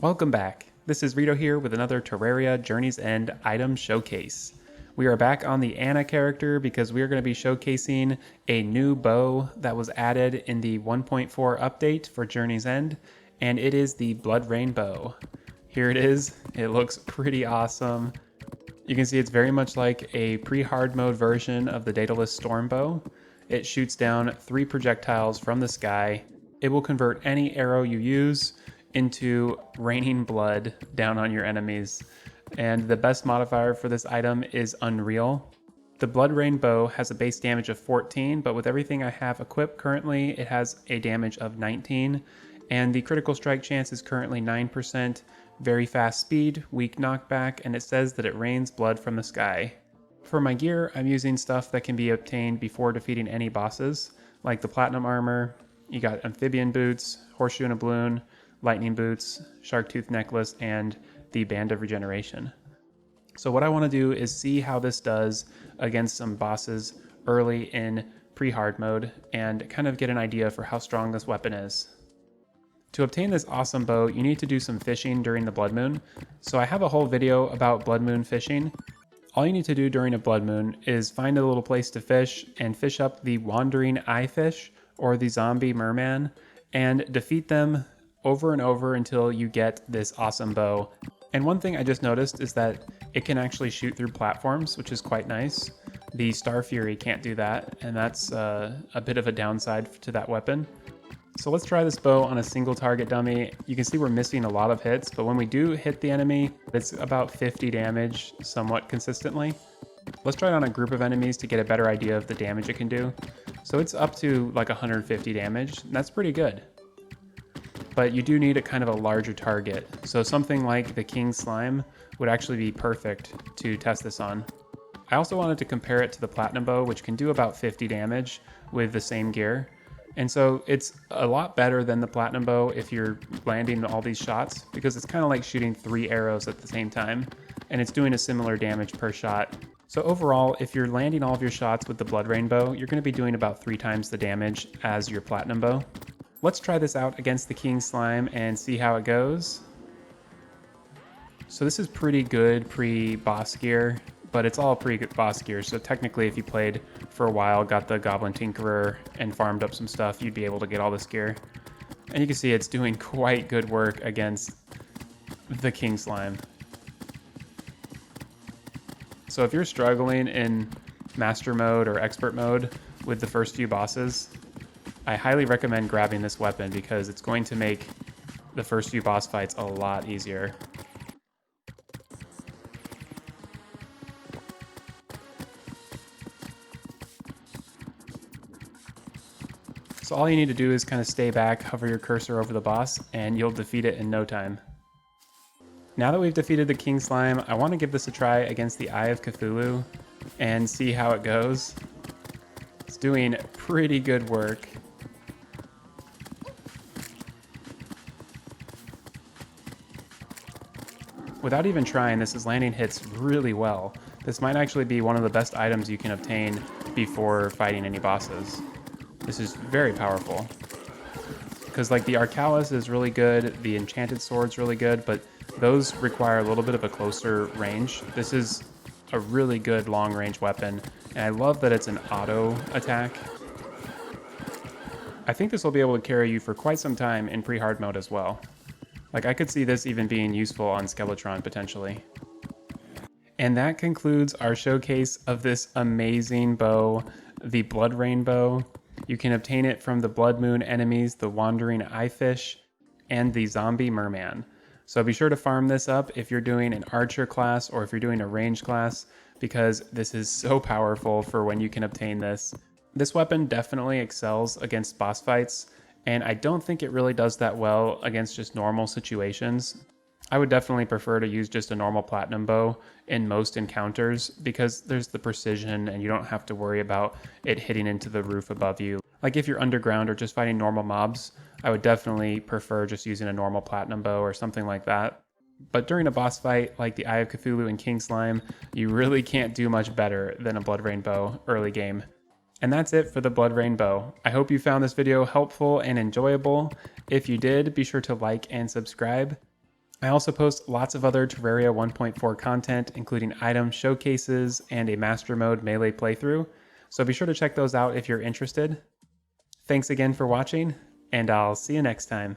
Welcome back. This is Rito here with another Terraria Journey's End item showcase. We are back on the Anna character because we are going to be showcasing a new bow that was added in the 1.4 update for Journey's End, and it is the Blood Rain bow. Here it is. It looks pretty awesome. You can see it's very much like a pre-hard mode version of the Daedalus Storm bow. It shoots down 3 projectiles from the sky. It will convert any arrow you use into raining blood down on your enemies. And the best modifier for this item is Unreal. The Blood Rain bow has a base damage of 14, but with everything I have equipped currently, it has a damage of 19. And the critical strike chance is currently 9%, very fast speed, weak knockback, and it says that it rains blood from the sky. For my gear, I'm using stuff that can be obtained before defeating any bosses, like the Platinum Armor. You got Amphibian Boots, Horseshoe and a Balloon, Lightning Boots, Shark Tooth Necklace, and the Band of Regeneration. So what I want to do is see how this does against some bosses early in pre-hard mode and kind of get an idea for how strong this weapon is. To obtain this awesome bow, you need to do some fishing during the blood moon. So I have a whole video about blood moon fishing. All you need to do during a blood moon is find a little place to fish and fish up the wandering eye fish or the zombie merman and defeat them over and over until you get this awesome bow. And one thing I just noticed is that it can actually shoot through platforms, which is quite nice. The Star Fury can't do that, and that's a bit of a downside to that weapon. So let's try this bow on a single target dummy. You can see we're missing a lot of hits, but when we do hit the enemy, it's about 50 damage somewhat consistently. Let's try it on a group of enemies to get a better idea of the damage it can do. So it's up to like 150 damage, and that's pretty good. But you do need a kind of a larger target. So something like the King Slime would actually be perfect to test this on. I also wanted to compare it to the Platinum Bow, which can do about 50 damage with the same gear. And so it's a lot better than the Platinum Bow if you're landing all these shots, because it's kind of like shooting 3 arrows at the same time, and it's doing a similar damage per shot. So overall, if you're landing all of your shots with the Blood Rain bow, you're going to be doing about 3 times the damage as your Platinum Bow. Let's try this out against the King Slime and see how it goes. So this is pretty good pre-boss gear, but it's all pre-boss gear, so technically if you played for a while, got the Goblin Tinkerer, and farmed up some stuff, you'd be able to get all this gear. And you can see it's doing quite good work against the King Slime. So if you're struggling in Master Mode or Expert Mode with the first few bosses, I highly recommend grabbing this weapon because it's going to make the first few boss fights a lot easier. So all you need to do is kind of stay back, hover your cursor over the boss, and you'll defeat it in no time. Now that we've defeated the King Slime, I want to give this a try against the Eye of Cthulhu and see how it goes. It's doing pretty good work. Without even trying, this is landing hits really well. This might actually be one of the best items you can obtain before fighting any bosses. This is very powerful. Because like the Arcalis is really good, the Enchanted Sword's really good, but those require a little bit of a closer range. This is a really good long range weapon, and I love that it's an auto attack. I think this will be able to carry you for quite some time in pre-hard mode as well. Like, I could see this even being useful on Skeletron potentially. And that concludes our showcase of this amazing bow, the Blood Rain bow. You can obtain it from the Blood Moon enemies, the Wandering Eye Fish, and the Zombie Merman. So be sure to farm this up if you're doing an archer class or if you're doing a range class, because this is so powerful for when you can obtain this. This weapon definitely excels against boss fights, and I don't think it really does that well against just normal situations. I would definitely prefer to use just a normal Platinum Bow in most encounters because there's the precision and you don't have to worry about it hitting into the roof above you. Like if you're underground or just fighting normal mobs, I would definitely prefer just using a normal Platinum Bow or something like that. But during a boss fight like the Eye of Cthulhu and King Slime, you really can't do much better than a Blood Rain bow early game. And that's it for the Blood Rain bow. I hope you found this video helpful and enjoyable. If you did, be sure to like and subscribe. I also post lots of other Terraria 1.4 content, including item showcases and a Master Mode melee playthrough, so be sure to check those out if you're interested. Thanks again for watching, and I'll see you next time.